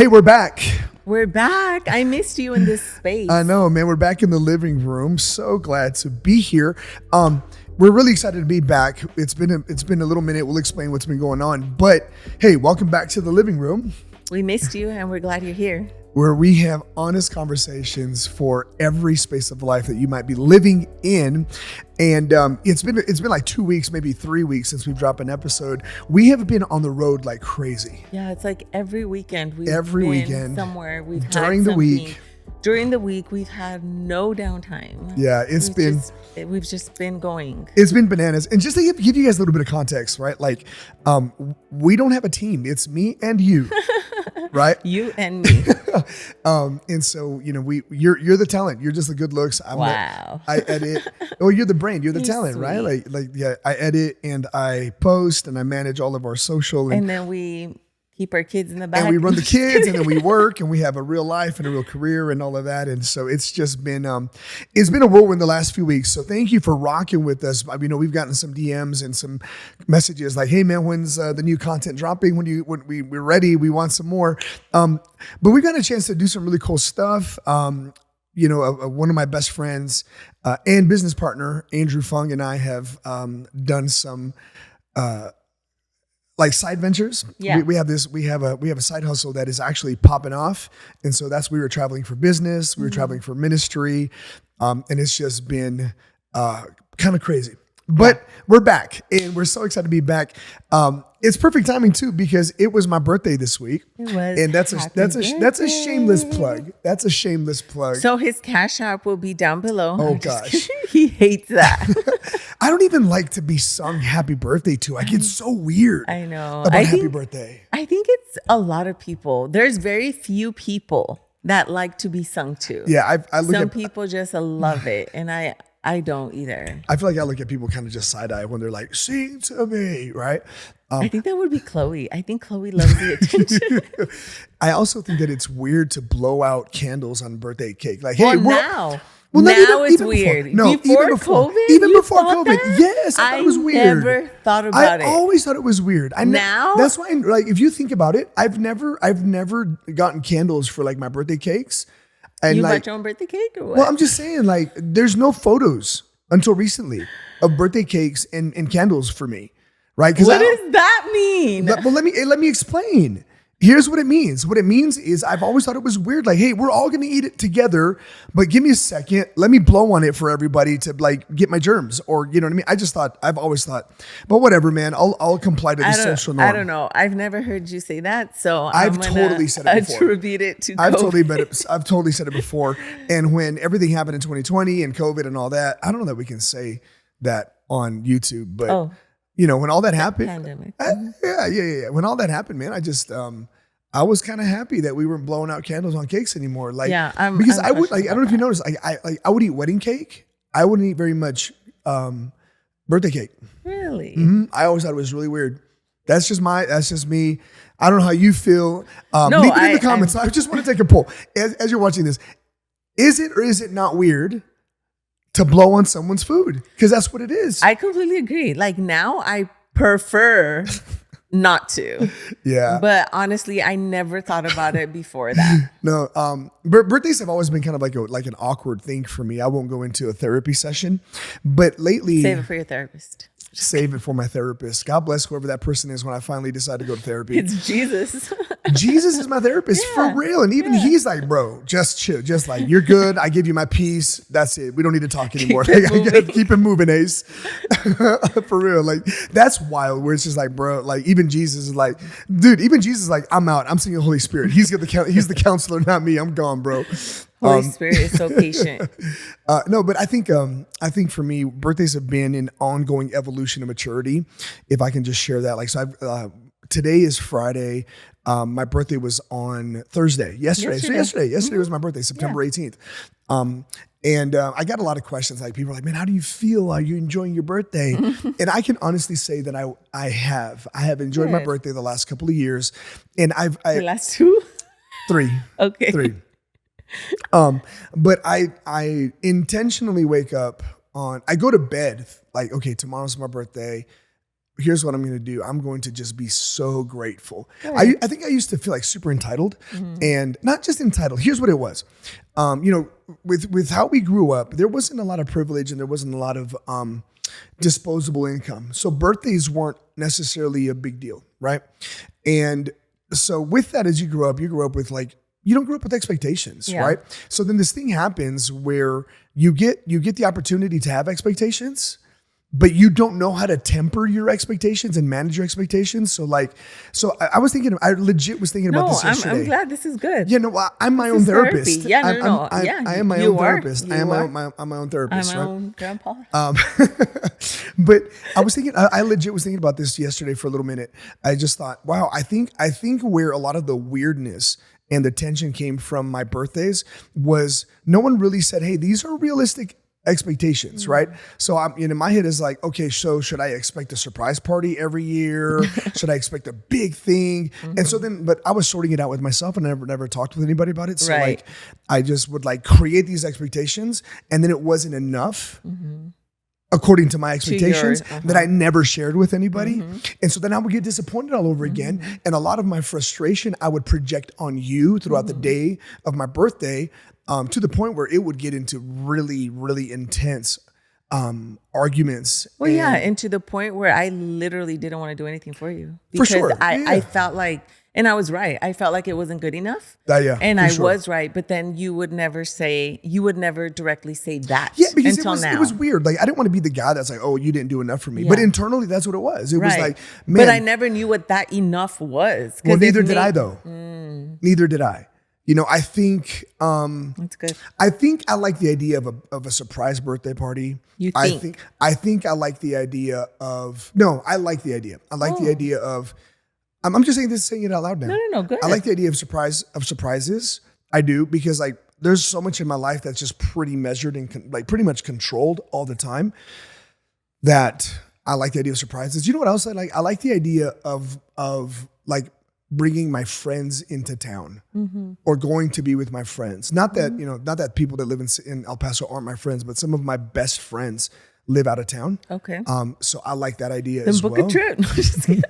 Hey, we're back. We're back. I missed you in this space. I know, man. We're back in the living room. So glad to be here. We're really excited to be back. It's been a little minute. We'll explain what's been going on. But hey, welcome back to the living room. We missed you, and we're glad you're here. Where we have honest conversations for every space of life that you might be living in. And it's been like 2 weeks, maybe 3 weeks since we've dropped an episode. We have been on the road like crazy. Yeah, it's like every weekend we've been somewhere. We've during the week. During the week, we've had no downtime. Yeah, we've just been going. It's been bananas. And just to give you guys a little bit of context, right? Like, we don't have a team. It's me and you, right? You and me. And so, you're the talent. You're just the good looks. Wow. I edit. Oh, you're the brain. You're the talent, sweet. right? Yeah, I edit and I post and I manage all of our social. And then we keep our kids in the back. And we run the kids and then we work and we have a real life and a real career and all of that. And so it's just been, it's been a whirlwind the last few weeks. So thank you for rocking with us. We've gotten some DMs and some messages like, hey man, when's the new content dropping? When we're ready, we want some more. But we got a chance to do some really cool stuff. One of my best friends and business partner, Andrew Fung, and I have done some, like side ventures. Yeah. We have a side hustle that is actually popping off. And so we were traveling for business, we were traveling for ministry. And it's just been kind of crazy. But we're back and we're so excited to be back. It's perfect timing too, because it was my birthday this week. It was. And that's a shameless plug. That's a shameless plug. So his Cash App will be down below. Oh gosh. He hates that. I don't even like to be sung happy birthday to. I get so weird. I know. About happy birthday. I think it's a lot of people. There's very few people that like to be sung to. Yeah, Some people just love it, and I don't either. I feel like I look at people kind of just side eye when they're like, "Sing to me," right? I think that would be Chloe. I think Chloe loves the attention. I also think that it's weird to blow out candles on birthday cake. Like, well, hey, now. Well, now it's weird. Even before COVID. That? Yes, I thought it was weird. I never thought about it. I always thought it was weird. Now? That's why, like, if you think about it, I've never gotten candles for like my birthday cakes. And you like, bought your own birthday cake or what? Well, I'm just saying, like, there's no photos until recently of birthday cakes and candles for me, right? What does that mean? Well, let me explain. Here's what it means. What it means is I've always thought it was weird. Like, hey, we're all going to eat it together, but give me a second. Let me blow on it for everybody to like get my germs, or you know what I mean? I've always thought, but whatever, man. I'll comply to the social norm. I don't know. I've never heard you say that, so I've totally said it before. Attribute it to I've COVID. I've totally said it before. And when everything happened in 2020 and COVID and all that, I don't know that we can say that on YouTube, but when all that happened, pandemic. Yeah. When all that happened, man, I just, I was kind of happy that we weren't blowing out candles on cakes anymore. Like, because I would like, I don't know if you noticed, I would eat wedding cake. I wouldn't eat very much, birthday cake. Really? Mm-hmm. I always thought it was really weird. That's just me. I don't know how you feel. Leave it in the comments. I just want to take a poll as you're watching this. Is it or is it not weird to blow on someone's food? Because that's what it is. I completely agree. Like now I prefer not to. Yeah. But honestly, I never thought about it before that. No. Birthdays have always been kind of like an awkward thing for me. I won't go into a therapy session, but lately. Save it for your therapist. Save it for my therapist. God bless whoever that person is when I finally decide to go to therapy. It's Jesus. Jesus is my therapist for real. And even he's like, bro, just chill. Just like, you're good. I give you my peace. That's it. We don't need to talk anymore. Keep it moving, Ace. For real. Like, that's wild where it's just like, bro, like even Jesus is like, dude, even Jesus is like, I'm out. I'm singing the Holy Spirit. He's the counselor, not me. I'm gone, bro. Holy Spirit is so patient. No, but I think for me, birthdays have been an ongoing evolution of maturity. If I can just share that, like, so today is Friday. My birthday was on Thursday, yesterday. So yesterday was my birthday, September 18th. And I got a lot of questions. Like people are like, man, how do you feel? Are you enjoying your birthday? And I can honestly say that I have enjoyed my birthday the last couple of years. And the last two? 3. Okay. 3. But I intentionally wake up I go to bed like, okay, tomorrow's my birthday. here's what I'm going to do. I'm going to just be so grateful. I think I used to feel like super entitled, and not just entitled. Here's what it was. With how we grew up, there wasn't a lot of privilege and there wasn't a lot of disposable income. So birthdays weren't necessarily a big deal, right? And so with that, as you grow up with like, you don't grow up with expectations, right? So then this thing happens where you get the opportunity to have expectations, but you don't know how to temper your expectations and manage your expectations. So I legit was thinking about this yesterday. I'm glad this is good. Yeah, no, I'm my own therapist. Yeah, I am my own therapist. I'm my own therapist. I'm my own grandpa. But I was thinking, I legit was thinking about this yesterday for a little minute. I just thought, wow, I think where a lot of the weirdness and the tension came from my birthdays was no one really said, hey, these are realistic expectations, right? So I'm in my head is like, okay, so should I expect a surprise party every year? Should I expect a big thing? And so then, but I was sorting it out with myself and I never talked with anybody about it. So like, I just would like create these expectations and then it wasn't enough. According to my expectations that I never shared with anybody. And so then I would get disappointed all over again. And a lot of my frustration I would project on you throughout the day of my birthday, to the point where it would get into really, really intense arguments. Well, and to the point where I literally didn't want to do anything for you. For sure. I felt like, and I was right. I felt like it wasn't good enough. And I was right. But then you would never directly say that. Yeah, because it was weird. Like, I didn't want to be the guy that's like, oh, you didn't do enough for me. But internally, that's what it was. It was like, man. But I never knew what that enough was. Well, neither did I, though. Neither did I. You know, I think that's good. I think I like the idea of a surprise birthday party. I think I like the idea of I like the idea. I like the idea of I'm just saying it out loud now. No, good. I like the idea of surprises. I do, because like there's so much in my life that's just pretty measured and like pretty much controlled all the time that I like the idea of surprises. You know what else I like? I like the idea of like bringing my friends into town or going to be with my friends. Not that, not that people that live in El Paso aren't my friends, but some of my best friends live out of town. Okay. So I like that idea then as well. Book a trip. No, just kidding.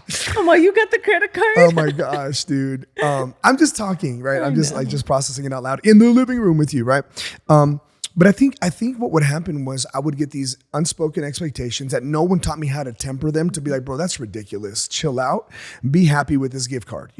Come on, you got the credit card? Oh my gosh, dude. I'm just talking, right? I'm just processing it out loud in the living room with you, right? But I think what would happen was I would get these unspoken expectations that no one taught me how to temper them, to be like, bro, that's ridiculous. Chill out. Be happy with this gift card,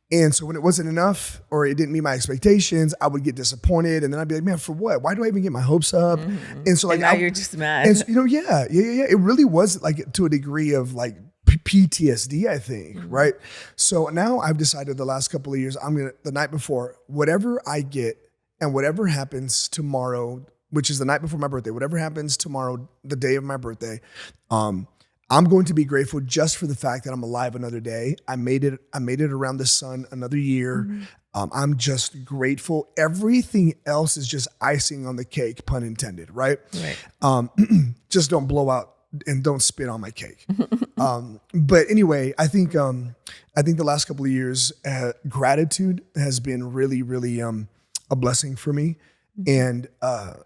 And so when it wasn't enough or it didn't meet my expectations, I would get disappointed. And then I'd be like, man, for what? Why do I even get my hopes up? And so like, and now you're just mad. And so, It really was like to a degree of like PTSD, I think, right? So now I've decided the last couple of years, the night before, whatever I get and whatever happens tomorrow, which is the night before my birthday, whatever happens tomorrow, the day of my birthday, I'm going to be grateful just for the fact that I'm alive another day. I made it around the sun another year. I'm just grateful. Everything else is just icing on the cake, pun intended, right? Just don't blow out and don't spit on my cake. But anyway, I think the last couple of years, gratitude has been really, really a blessing for me. And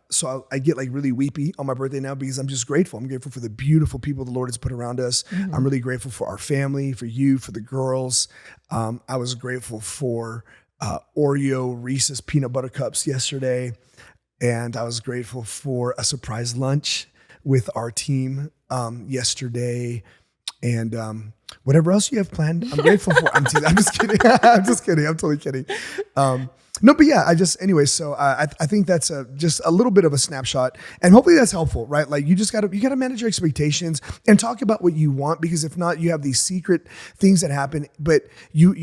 so I get like really weepy on my birthday now because I'm just grateful. I'm grateful for the beautiful people the Lord has put around us. I'm really grateful for our family, for you, for the girls. I was grateful for Oreo Reese's peanut butter cups yesterday. And I was grateful for a surprise lunch with our team yesterday. And whatever else you have planned, I'm grateful for. I'm just kidding. I'm just kidding. I'm totally kidding. No, but yeah, so I think that's just a little bit of a snapshot, and hopefully that's helpful, right? Like you gotta manage your expectations and talk about what you want, because if not, you have these secret things that happen, but you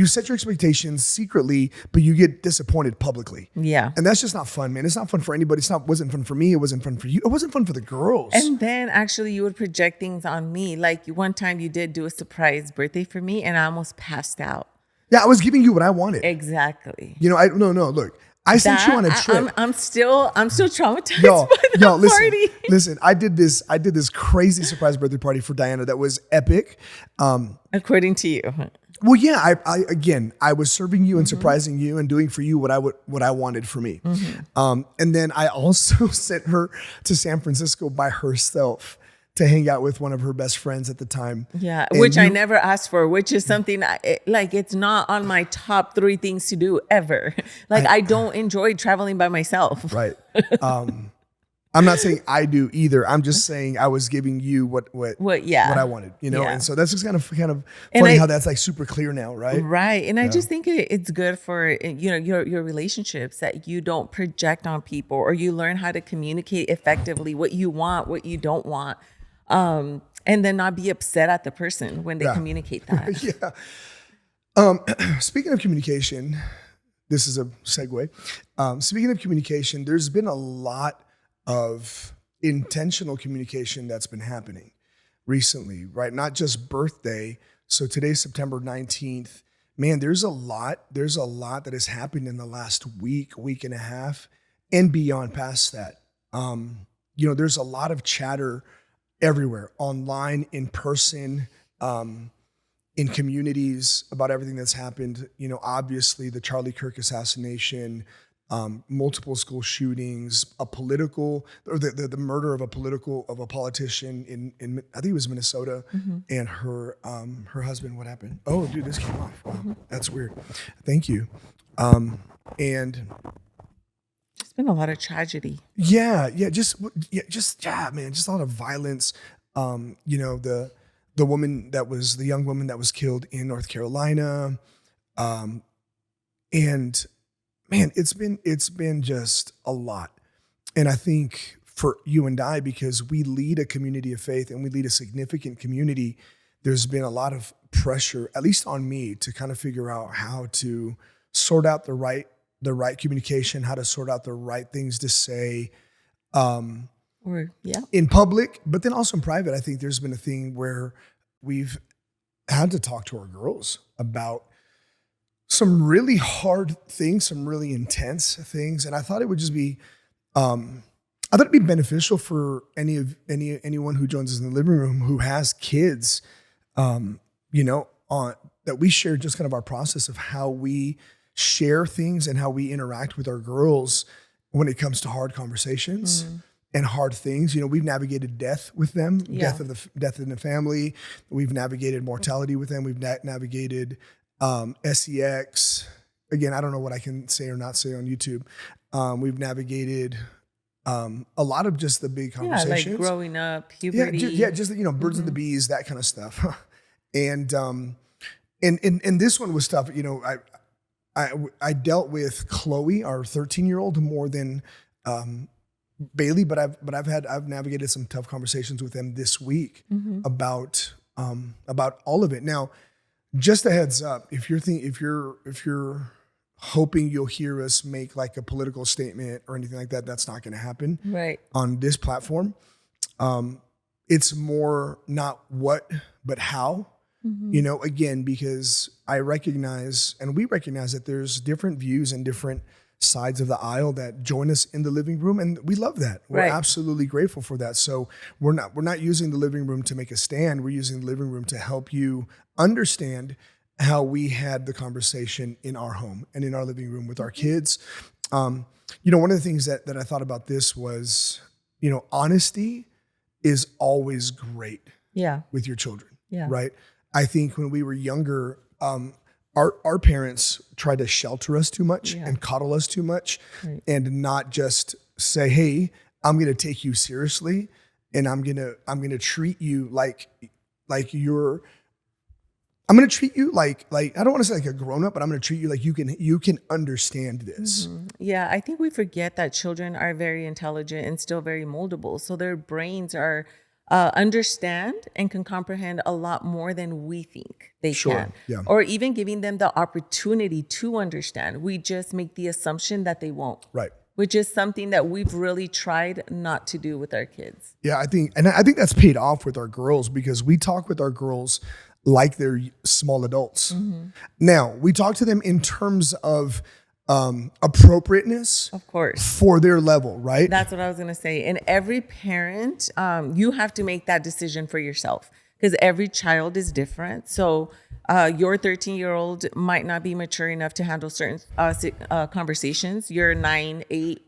set your expectations secretly, but you get disappointed publicly. Yeah. And that's just not fun, man. It's not fun for anybody. Wasn't fun for me. It wasn't fun for you. It wasn't fun for the girls. And then actually you would project things on me. Like one time you did do a surprise birthday for me and I almost passed out. Yeah, I was giving you what I wanted. Exactly. Look. I sent you on a trip. I'm still traumatized by that party. Listen, I did this crazy surprise birthday party for Diana that was epic. According to you. Well, yeah, I was serving you and surprising you and doing for you what I wanted for me. And then I also sent her to San Francisco by herself to hang out with one of her best friends at the time. Yeah, And which I never asked for, which is something like it's not on my top 3 things to do ever. Like I don't enjoy traveling by myself. Right. I'm not saying I do either. I'm just saying I was giving you what I wanted, you know? Yeah. And so that's just kind of And funny how that's like super clear now, right? Right. And I just think it's good for, your relationships that you don't project on people, or you learn how to communicate effectively what you want, what you don't want. And then not be upset at the person when they communicate that. Yeah. Speaking of communication, this is a segue. Speaking of communication, there's been a lot of intentional communication that's been happening recently, right? Not just birthday. So today's September 19th. Man, there's a lot that has happened in the last week and a half and beyond past that. There's a lot of chatter everywhere, online, in person, in communities about everything that's happened. Obviously the Charlie Kirk assassination, multiple school shootings, the murder of a politician in I think it was Minnesota, and her husband. What happened? Oh, dude, this came off. Wow, that's weird. Thank you. And It's been a lot of tragedy. man, just a lot of violence. The young woman that was killed in North Carolina, and man, it's been just a lot. And I think for you and I, because we lead a community of faith and we lead a significant community, there's been a lot of pressure, at least on me, to kind of figure out how to sort out the right communication, how to sort out the right things to say in public, but then also in private. I think there's been a thing where we've had to talk to our girls about some really hard things, some really intense things. And I thought it would just be, it'd be beneficial for anyone who joins us in the living room who has kids, that we share just kind of our process of how we share things and how we interact with our girls when it comes to hard conversations and hard things. We've navigated death with them, death in the family. We've navigated mortality with them. We've navigated SEX. Again, I don't know what I can say or not say on YouTube. We've navigated a lot of just the big conversations. Like growing up, puberty. Just birds and the bees, that kind of stuff. And this one was tough. I dealt with Chloe, our 13-year-old, more than Bailey, but I've navigated some tough conversations with them this week about all of it. Now, just a heads up, if you're hoping you'll hear us make like a political statement or anything like that, that's not going to happen on this platform. It's more not what, but how, again, because I recognize, and we recognize that there's different views and different sides of the aisle that join us in the living room, and we love that. We're absolutely grateful for that. So we're not using the living room to make a stand. We're using the living room to help you understand how we had the conversation in our home and in our living room with our kids. One of the things that I thought about this was, honesty is always great with your children, right? I think when we were younger, our parents tried to shelter us too much and coddle us too much, and not just say, "Hey, I'm going to take you seriously, and I'm going to treat you like you're. I'm going to treat you like I don't want to say like a grown up, but I'm going to treat you like you can understand this." Yeah, I think we forget that children are very intelligent and still very moldable, so their brains are understand and can comprehend a lot more than we think they can. Yeah. Or even giving them the opportunity to understand. We just make the assumption that they won't. Right. Which is something that we've really tried not to do with our kids. Yeah, I think that's paid off with our girls, because we talk with our girls like they're small adults. Now, we talk to them in terms of appropriateness, of course, for their level, right? That's what I was going to say. And every parent, you have to make that decision for yourself. because every child is different. So your 13-year-old might not be mature enough to handle certain conversations. You're 9, 8,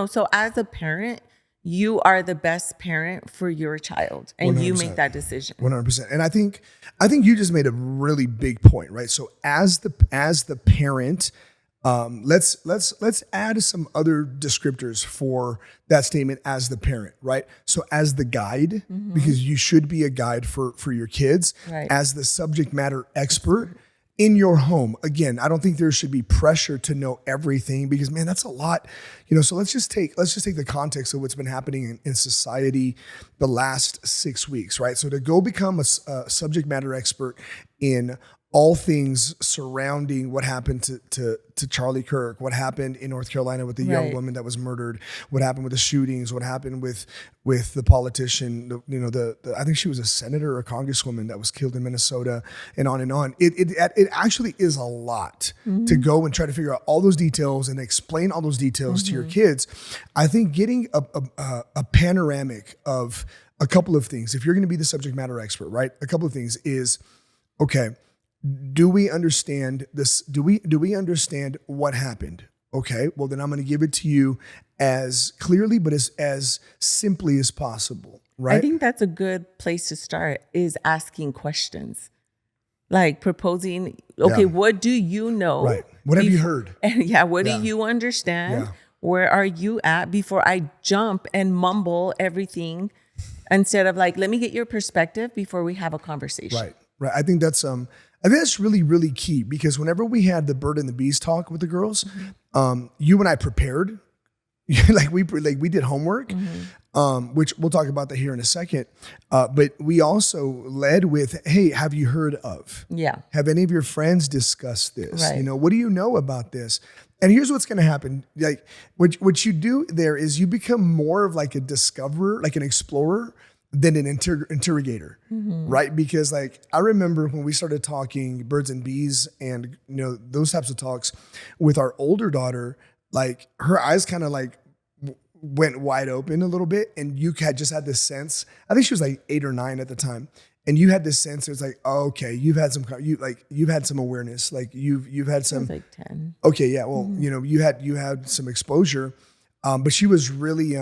so as a parent, you are the best parent for your child, and you make 100%. that decision. 100%. And I think you just made a really big point, right? So as the parent, let's add some other descriptors for that statement as the parent, right? So as the guide, because you should be a guide for your kids, Right. as the subject matter expert in your home. Again, I don't think there should be pressure to know everything, because man, that's a lot, so let's just take the context of what's been happening in society the last 6 weeks, right? So to go become a subject matter expert in all things surrounding what happened to Charlie Kirk, what happened in North Carolina with the young Right. woman that was murdered, what happened with the shootings, what happened with the politician, the I think she was a senator or a congresswoman that was killed in Minnesota, and on and on. It actually is a lot to go and try to figure out all those details and explain all those details to your kids. I think getting a panoramic of a couple of things, if you're going to be the subject matter expert, right? A couple of things is, okay, do we understand this? Do we understand what happened? Okay, well then I'm going to give it to you as clearly, but as simply as possible, right? I think that's a good place to start, is asking questions. Like proposing, okay, Yeah. what do you know? Right. What have you heard? And what Yeah. do you understand? Yeah. Where are you at, before I jump and mumble everything, instead of like, let me get your perspective before we have a conversation. Right. I think that's really, really key, because whenever we had the bird and the bees talk with the girls, you and I prepared, like we did homework, which we'll talk about that here in a second. But we also led with, hey, have you heard of? Yeah. Have any of your friends discussed this? Right. What do you know about this? And here's what's going to happen. Like what you do there is you become more of like a discoverer, like an explorer, than an interrogator, right? Because like I remember when we started talking birds and bees and those types of talks with our older daughter, like her eyes kind of like went wide open a little bit, and you had just had this sense. I think she was like 8 or 9 at the time, and you had this sense. It was like, oh, okay, you've had some awareness, like you've had I some. was like 10. Okay, yeah, well, you had some exposure, but she was really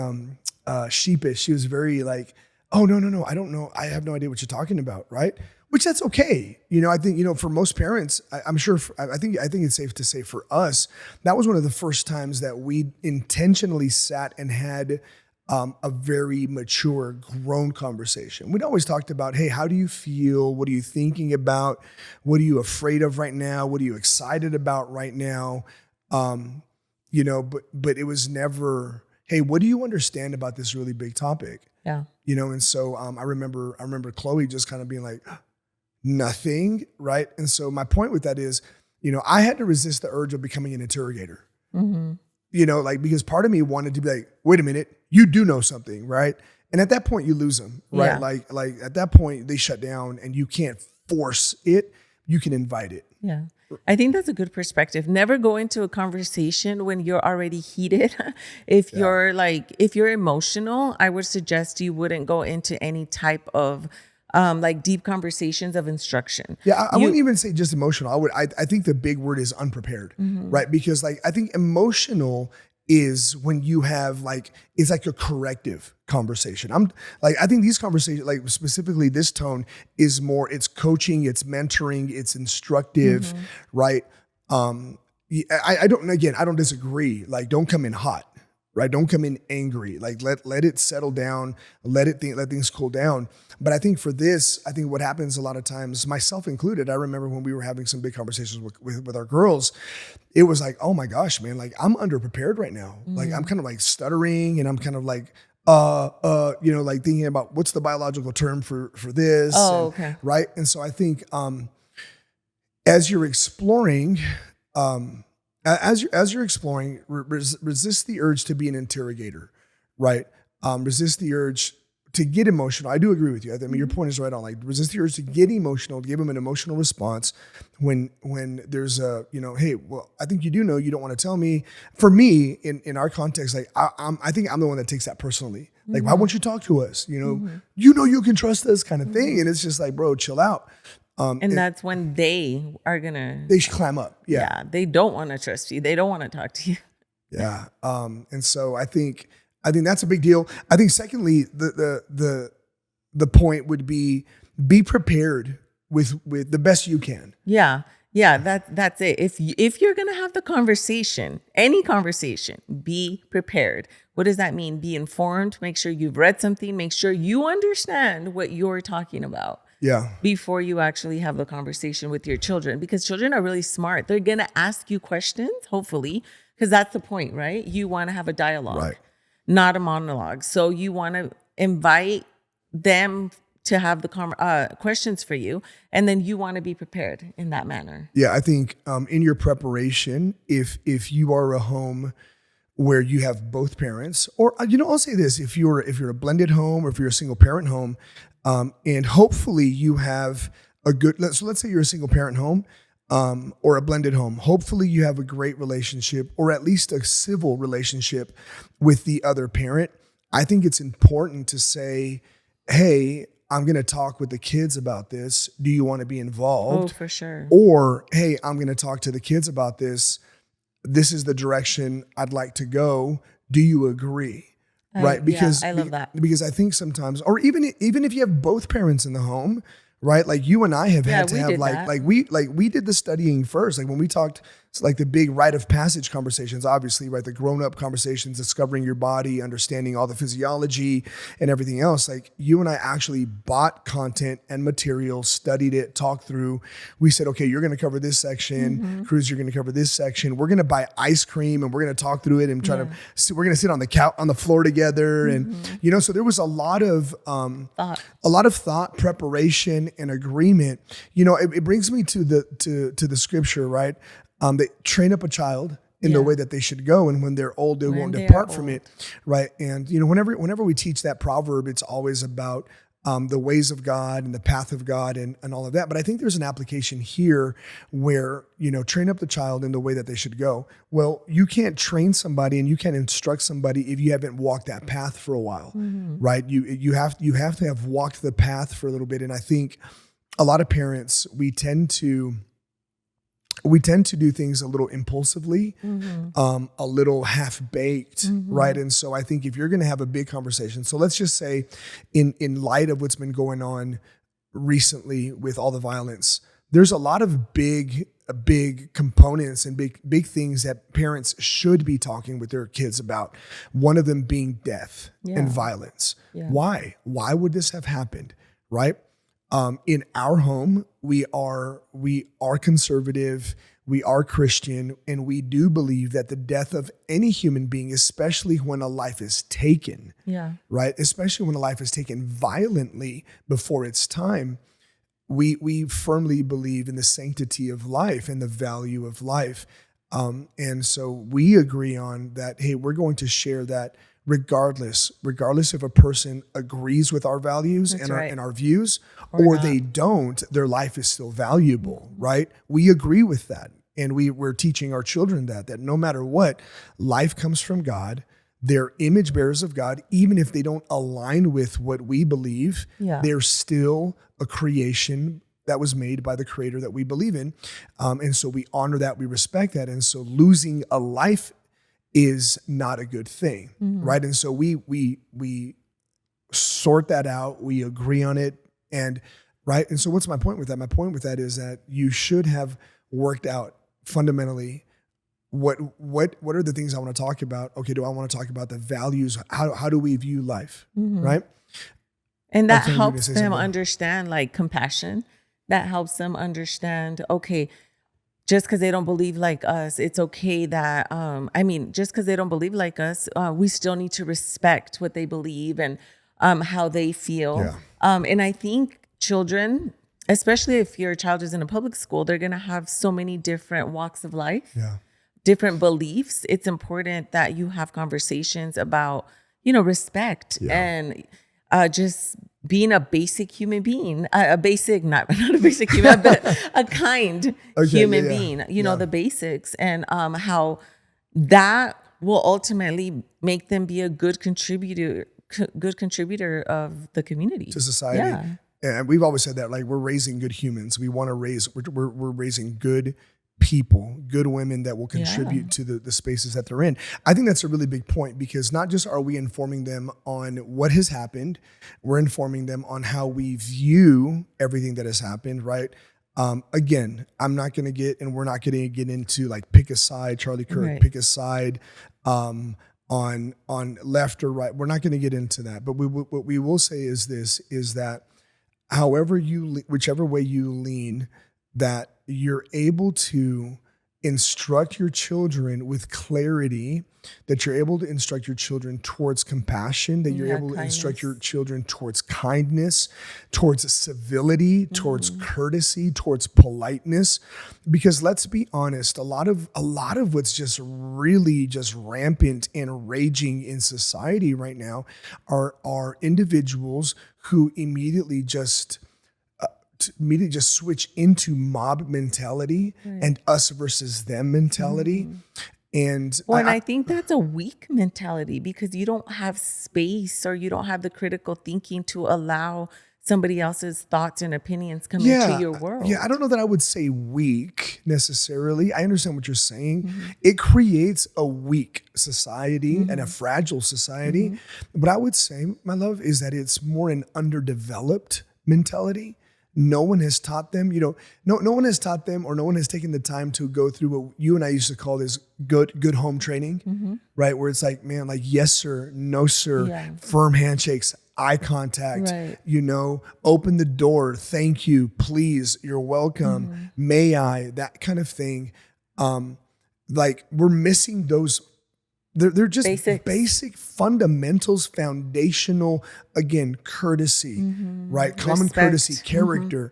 sheepish. She was very like, oh, no, I don't know. I have no idea what you're talking about, right? Which that's okay. I think, for most parents, I'm sure, I think it's safe to say for us, that was one of the first times that we intentionally sat and had a very mature, grown conversation. We'd always talked about, hey, how do you feel? What are you thinking about? What are you afraid of right now? What are you excited about right now? But it was never, hey, what do you understand about this really big topic? Yeah. And so I remember Chloe just kind of being like, nothing, right? And so my point with that is, I had to resist the urge of becoming an interrogator, because part of me wanted to be like, wait a minute, you do know something, right? And at that point you lose them, right? Yeah. Like at that point they shut down, and you can't force it, you can invite it. Yeah. I think that's a good perspective. Never go into a conversation when you're already heated. If you're emotional, I would suggest you wouldn't go into any type of like deep conversations of instruction. Yeah, I wouldn't even say just emotional. I think the big word is unprepared, right? Because like I think emotional is when you have like, it's like a corrective conversation. I think these conversations, like specifically this tone, is more, it's coaching, it's mentoring, it's instructive, right? I don't disagree. Like, don't come in hot, right? Don't come in angry. Like let it settle down, let things cool down. But I think for this, I think what happens a lot of times, myself included, I remember when we were having some big conversations with our girls, it was like, oh my gosh, man, like I'm underprepared right now. Like I'm kind of like stuttering, and I'm kind of like, like thinking about what's the biological term for this. Oh, okay. Right. And so I think as you're exploring, resist the urge to be an interrogator, right? Resist the urge to get emotional. I do agree with you. I mean, your point is right on. Like, resist the urge to get emotional, to give them an emotional response when there's a, hey, well, I think you do know, you don't want to tell me. For me, in our context, like I think I'm the one that takes that personally. Like, why won't you talk to us? You can trust us, kind of thing. And it's just like, bro, chill out. And that's when they are gonna. They should climb up. Yeah. They don't want to trust you. They don't want to talk to you. Yeah. And so I think that's a big deal. I think secondly, the point would be prepared with the best you can. Yeah. That's it. If you're gonna have the conversation, any conversation, be prepared. What does that mean? Be informed. Make sure you've read something. Make sure you understand what you're talking about. Yeah. Before you actually have the conversation with your children, because children are really smart. They're gonna ask you questions, hopefully, because that's the point, right? You want to have a dialogue. Right. Not a monologue. So you want to invite them to have the questions for you, and then you want to be prepared in that manner. Yeah, I think in your preparation, if you are a home where you have both parents, or I'll say this: if you're a blended home, or if you're a single parent home, and hopefully you have a good. So let's say you're a single parent home. Or a blended home. Hopefully you have a great relationship, or at least a civil relationship with the other parent. I think it's important to say, hey, I'm going to talk with the kids about this. Do you want to be involved? Oh, for sure. Or, hey, I'm going to talk to the kids about this. This is the direction I'd like to go. Do you agree? Right? Because I love that. Because I think sometimes, or even if you have both parents in the home, right? Like you and I have had to have we did the studying first. Like when we talked, it's like the big rite of passage conversations, obviously, right? The grown-up conversations, discovering your body, understanding all the physiology and everything else. Like you and I actually bought content and material, studied it, talked through. We said, okay, you're going to cover this section. Cruz, you're going to cover this section. We're going to buy ice cream and we're going to talk through it and we're going to sit on the couch, on the floor together. And, so there was a lot of thought, preparation, and agreement. It brings me to the scripture, right? They train up a child in the way that they should go, and when they're old, they won't depart from it, right? And whenever we teach that proverb, it's always about the ways of God and the path of God and all of that. But I think there's an application here where train up the child in the way that they should go. Well, you can't train somebody and you can't instruct somebody if you haven't walked that path for a while, right? You have to have walked the path for a little bit, and I think a lot of parents we tend to do things a little impulsively, a little half-baked, right? And so I think if you're going to have a big conversation, so let's just say in light of what's been going on recently with all the violence, there's a lot of big components and big things that parents should be talking with their kids about. One of them being death and violence. Yeah. Why? Why would this have happened, right? In our home, we are conservative, we are Christian, and we do believe that the death of any human being, especially when a life is taken, right? Especially when a life is taken violently before its time, we firmly believe in the sanctity of life and the value of life. And so we agree on that, hey, we're going to share that regardless if a person agrees with our values and our views or they don't, their life is still valuable, right? We agree with that. And we're teaching our children that no matter what, life comes from God. They're image bearers of God. Even if they don't align with what we believe, they're still a creation that was made by the creator that we believe in. And so we honor that, we respect that. And so losing a life is not a good thing, right? And so we sort that out, we agree on it, and right. And so what's my point with that? My point with that is that you should have worked out fundamentally what are the things I want to talk about. Okay, do I want to talk about the values? How do we view life, right? And that helps them understand like compassion. That helps them understand, okay, just because they don't believe like us, it's okay that, just because they don't believe like us, we still need to respect what they believe and how they feel. Yeah. And I think children, especially if your child is in a public school, they're going to have so many different walks of life, different beliefs. It's important that you have conversations about, respect and just being a basic human being, a basic, not a basic human, but a kind human being, the basics, and how that will ultimately make them be a good contributor of the community. To society. Yeah. And we've always said that, like, we're raising good humans. We want to we're raising good people, good women that will contribute to the spaces that they're in. I think that's a really big point, because not just are we informing them on what has happened, we're informing them on how we view everything that has happened, right? Again, I'm not going to we're not going to get into like pick a side, Charlie Kirk, pick a side on left or right. We're not going to get into that. But what we will say is this, is that whichever way you lean, that you're able to instruct your children with clarity, that you're able to instruct your children towards compassion, that you're able to instruct your children towards kindness, towards civility, towards courtesy, towards politeness. Because let's be honest, a lot of what's just really just rampant and raging in society right now are individuals who immediately just switch into mob mentality and us versus them mentality. And I think that's a weak mentality, because you don't have space, or you don't have the critical thinking to allow somebody else's thoughts and opinions come into your world. Yeah, I don't know that I would say weak necessarily. I understand what you're saying. It creates a weak society and a fragile society. But I would say, my love, is that it's more an underdeveloped mentality. No one has taught them, no one has taught them, or no one has taken the time to go through what you and I used to call this good home training, right? Where it's like, man, like, yes, sir, no, sir, firm handshakes, eye contact, open the door, thank you, please, you're welcome, may I, that kind of thing. Like, we're missing those. They're just basic fundamentals, foundational, again, courtesy, right? Common courtesy, character.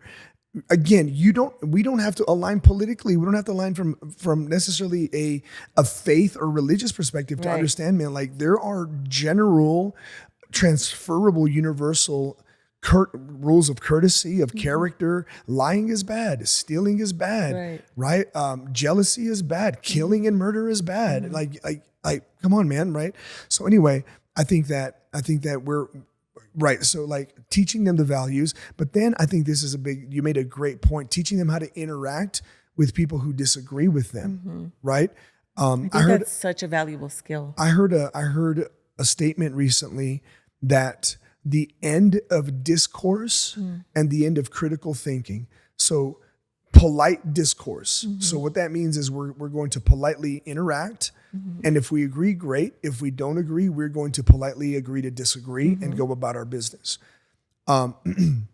Again, we don't have to align politically. We don't have to align from necessarily a faith or religious perspective to understand, man, like, there are general, transferable, universal rules of courtessy, of character. Lying is bad. Stealing is bad, right? Jealousy is bad. Killing and murder is bad. Like, come on, man, right? So anyway, I think that we're right. So, like, teaching them the values, but then I think this is you made a great point, teaching them how to interact with people who disagree with them, right? I think that's such a valuable skill. I heard a statement recently that the end of discourse and the end of critical thinking. So polite discourse. So what that means is we're going to politely interact. And if we agree, great. If we don't agree, we're going to politely agree to disagree and go about our business. And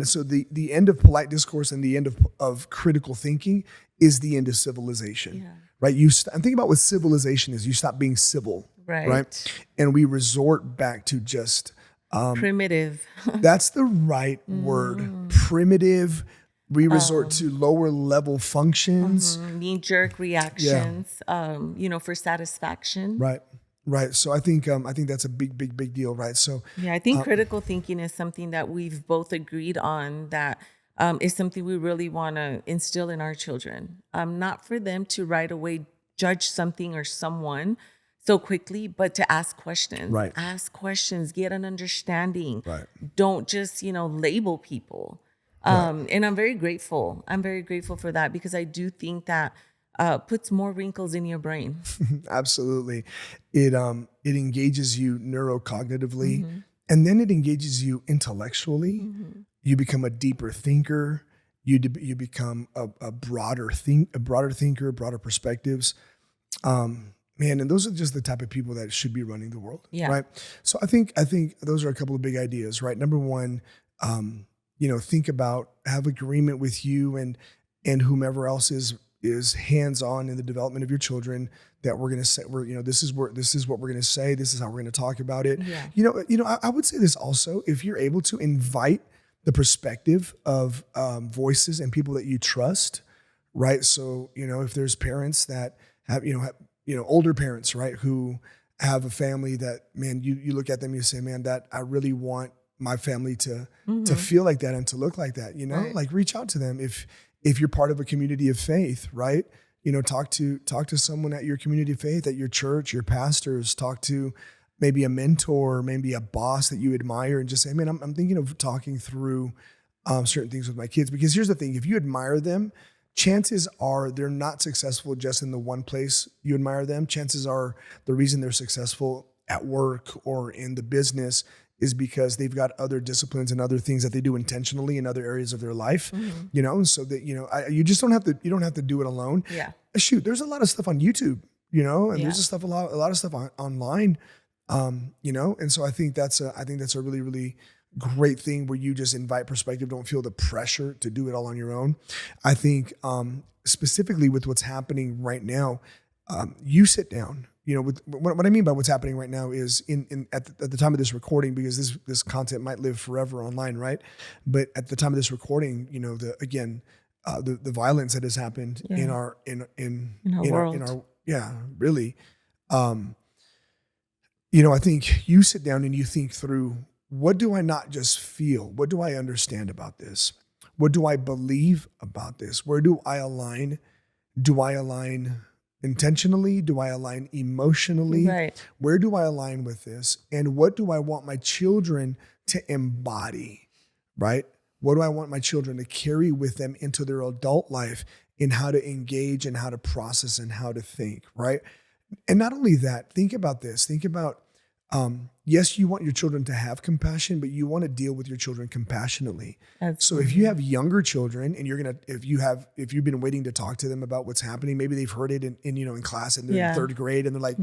so the end of polite discourse and the end of critical thinking is the end of civilization, right? I'm thinking about what civilization is. You stop being civil, right? And we resort back to just primitive. That's the right word. Primitive. We resort to lower level functions, knee-jerk reactions, for satisfaction. Right. So I think that's a big deal, right? So I think critical thinking is something that we've both agreed on, that is something we really want to instill in our children. Not for them to right away judge something or someone so quickly, but to ask questions. Right. Ask questions, get an understanding. Right. Don't just, label people. And I'm very grateful. I'm very grateful for that, because I do think that puts more wrinkles in your brain. Absolutely. It engages you neurocognitively, and then it engages you intellectually. You become a deeper thinker. You become a broader thinker, broader perspectives. Man, and those are just the type of people that should be running the world, right? So I think those are a couple of big ideas, right? Number one, think about, have agreement with you and whomever else is hands-on in the development of your children, that we're going to say, this is what we're going to say. This is how we're going to talk about it. Yeah. I would say this also, if you're able to invite the perspective of voices and people that you trust, right? So, if there's parents that have older parents, right, who have a family that, man, you look at them, you say, man, that I really want my family to feel like that and to look like that, Right. like reach out to them. If you're part of a community of faith, right? Talk to someone at your community of faith, at your church, your pastors, talk to maybe a mentor, maybe a boss that you admire, and just say, man, I'm thinking of talking through certain things with my kids. Because here's the thing, if you admire them, chances are they're not successful just in the one place you admire them. Chances are the reason they're successful at work or in the business is because they've got other disciplines and other things that they do intentionally in other areas of their life, so that, you just don't have to, you don't have to do it alone. Yeah. Shoot, there's a lot of stuff on YouTube, and Yeah. there's a lot of stuff online, and so I think that's a really, really great thing where you just invite perspective, don't feel the pressure to do it all on your own. I think, specifically with what's happening right now, you sit down. With what I mean by what's happening right now is at the time of this recording, because this content might live forever online, right? But at the time of this recording, the violence that has happened in our world. really. I think you sit down and you think through, what do I not just feel? What do I understand about this? What do I believe about this? Where do I align? Do I align intentionally? Do I align emotionally? Right. Where do I align with this? And what do I want my children to embody, right? What do I want my children to carry with them into their adult life in how to engage and how to process and how to think, right? And not only that, think about this. Think about, yes, you want your children to have compassion, but you want to deal with your children compassionately. So if you have younger children and if you've been waiting to talk to them about what's happening, maybe they've heard it in class and they're in third grade and they're like,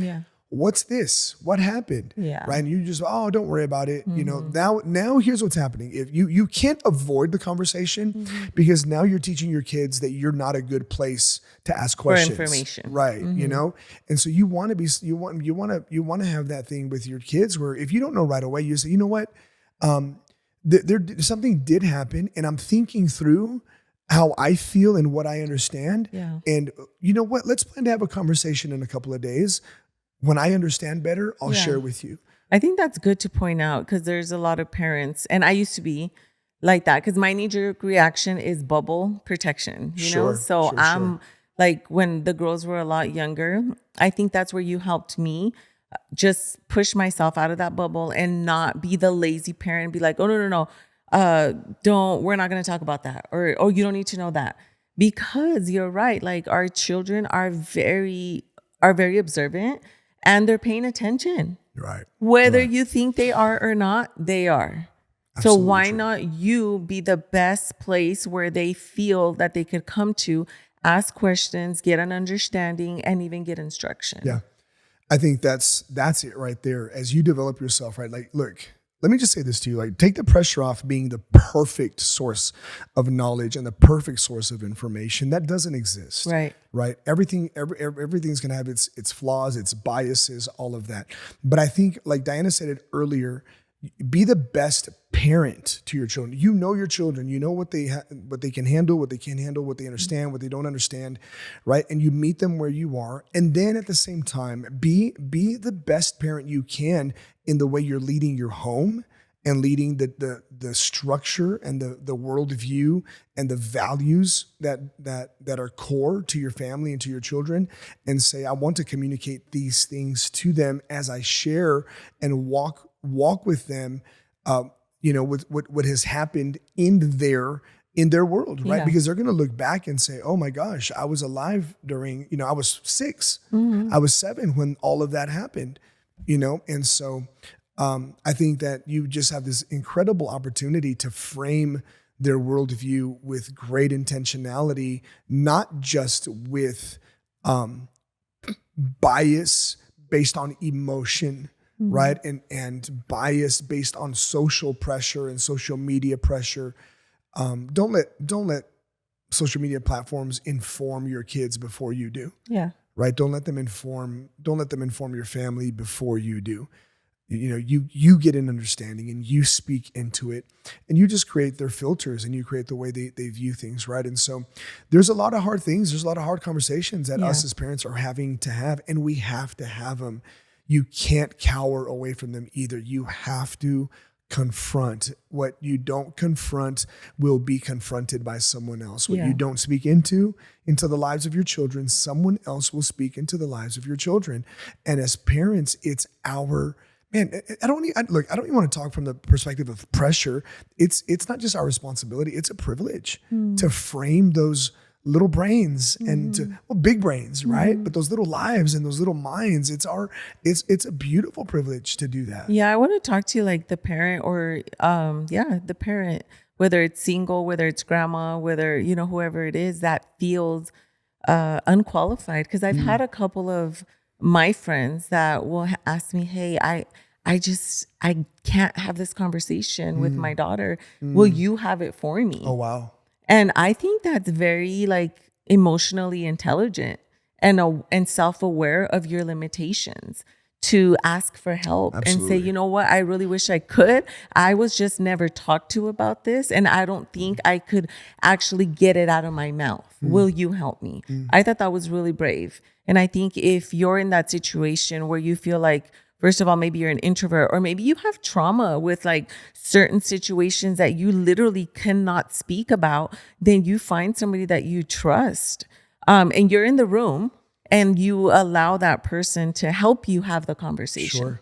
what's this? What happened? Yeah. Right. And you just, oh, don't worry about it. Now here's what's happening. If you can't avoid the conversation because now you're teaching your kids that you're not a good place to ask questions. For information. Right. And so you want to have that thing with your kids where if you don't know right away, you say, you know what? Something did happen and I'm thinking through how I feel and what I understand. Yeah. And you know what? Let's plan to have a conversation in a couple of days. When I understand better, I'll share with you. I think that's good to point out because there's a lot of parents, and I used to be like that because my knee-jerk reaction is bubble protection, you know? So I'm like, when the girls were a lot younger, I think that's where you helped me just push myself out of that bubble and not be the lazy parent and be like, oh, no, we're not going to talk about that. Or, oh, you don't need to know that. Because you're right. Like, our children are very observant. And they're paying attention. Right. Whether you think they are or not, they are. Absolutely so why true. not you be the best place where they feel that they could come to, ask questions, get an understanding, and even get instruction? Yeah. I think that's it right there. As you develop yourself, right? Like, look, let me just say this to you, like, take the pressure off being the perfect source of knowledge and the perfect source of information. That doesn't exist. Right. Right. Everything's going to have its flaws, its biases, all of that. But I think, like Diana said it earlier, be the best parent to your children. You know your children. You know what they can handle, what they can't handle, what they understand, what they don't understand, right? And you meet them where you are. And then at the same time, be the best parent you can in the way you're leading your home and leading the structure and the worldview and the values that are core to your family and to your children, and say, I want to communicate these things to them as I share and walk with them, with what has happened in their world, right? Yeah. Because they're going to look back and say, oh my gosh, I was alive during, I was 6, I was 7 when all of that happened, and so I think that you just have this incredible opportunity to frame their worldview with great intentionality, not just with bias based on emotion, right? And bias based on social pressure and social media pressure. Don't let social media platforms inform your kids before you do. Yeah. Right? Don't let them inform your family before you do. You get an understanding and you speak into it and you just create their filters and you create the way they view things, right? And so there's a lot of hard things. There's a lot of hard conversations that us as parents are having to have, and we have to have them. you can't cower away from them either. You have to confront. What you don't confront will be confronted by someone else. What you don't speak into the lives of your children, someone else will speak into the lives of your children. And as parents, it's our man. I don't even want to talk from the perspective of pressure. It's not just our responsibility; it's a privilege to frame those little brains and big brains, right? But those little lives and those little minds, it's a beautiful privilege to do that. Yeah, I want to talk to you like the parent or the parent, whether it's single, whether it's grandma, whether, whoever it is that feels unqualified. Because I've had a couple of my friends that will ask me, hey, I can't have this conversation with my daughter. Will you have it for me? Oh, wow. And I think that's very like emotionally intelligent and self-aware of your limitations to ask for help. Absolutely. And say, you know what, I really wish I could. I was just never talked to about this. And I don't think I could actually get it out of my mouth. Will you help me? I thought that was really brave. And I think if you're in that situation where you feel like, first of all, maybe you're an introvert, or maybe you have trauma with like certain situations that you literally cannot speak about, then you find somebody that you trust, and you're in the room and you allow that person to help you have the conversation. Sure.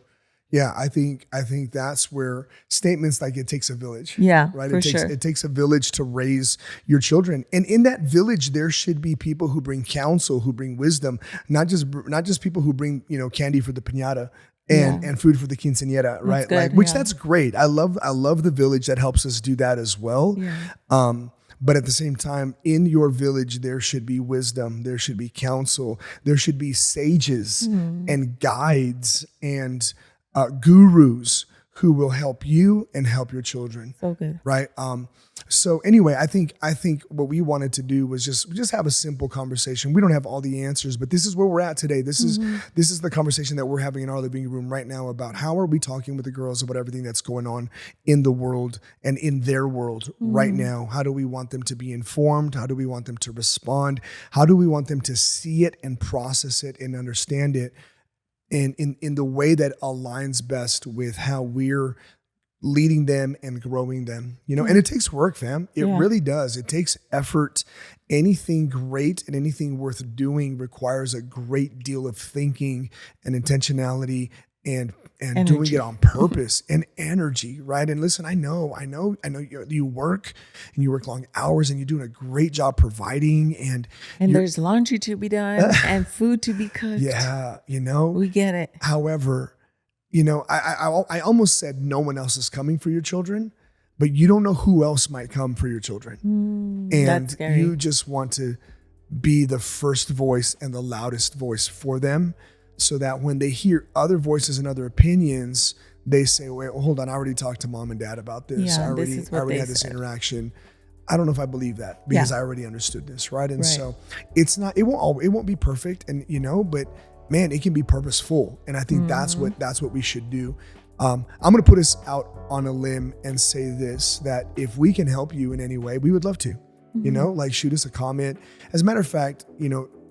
Yeah, I think that's where statements like it takes a village. Yeah, right. For It takes a village to raise your children, and in that village, there should be people who bring counsel, who bring wisdom, not just people who bring candy for the piñata. And food for the quinceañera, right? Good, That's great. I love the village that helps us do that as well. Yeah. But at the same time, in your village, there should be wisdom, there should be counsel, there should be sages and guides and gurus who will help you and help your children. So good. Right. So anyway, I think what we wanted to do was just have a simple conversation. We don't have all the answers, but this is where we're at today. This is the conversation that we're having in our living room right now about how are we talking with the girls about everything that's going on in the world and in their world right now. How do we want them to be informed? How do we want them to respond? How do we want them to see it and process it and understand it in the way that aligns best with how we're leading them and growing them, and it takes work, fam. It really does. It takes effort. Anything great and anything worth doing requires a great deal of thinking and intentionality and doing it on purpose and energy, right? And listen, I know you work and you work long hours and you're doing a great job providing and there's laundry to be done and food to be cooked. Yeah, we get it. However, I almost said no one else is coming for your children, but you don't know who else might come for your children. And you just want to be the first voice and the loudest voice for them so that when they hear other voices and other opinions, they say, wait, hold on, I already talked to mom and dad about this. I already had this interaction. I don't know if I believe that because I already understood this, right? And so it won't be perfect, and but man, it can be purposeful. And I think that's what we should do. I'm going to put us out on a limb and say this, that if we can help you in any way, we would love to, shoot us a comment. As a matter of fact,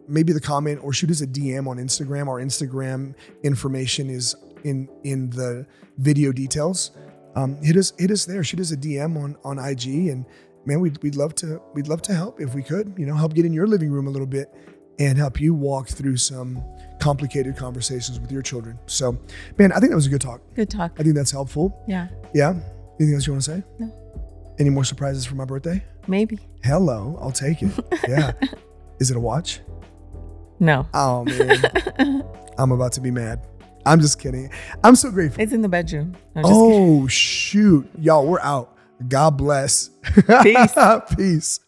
maybe the comment or shoot us a DM on Instagram. Our Instagram information is in the video details. Hit us there, shoot us a DM on IG. And man, we'd love to help if we could, help get in your living room a little bit and help you walk through some complicated conversations with your children. So, man, I think that was a good talk. Good talk. I think that's helpful. Yeah. Yeah? Anything else you want to say? No. Any more surprises for my birthday? Maybe. Hello, I'll take it. Yeah. Is it a watch? No. Oh, man. I'm about to be mad. I'm just kidding. I'm so grateful. It's in the bedroom. I'm just kidding. Shoot. Y'all, we're out. God bless. Peace. Peace.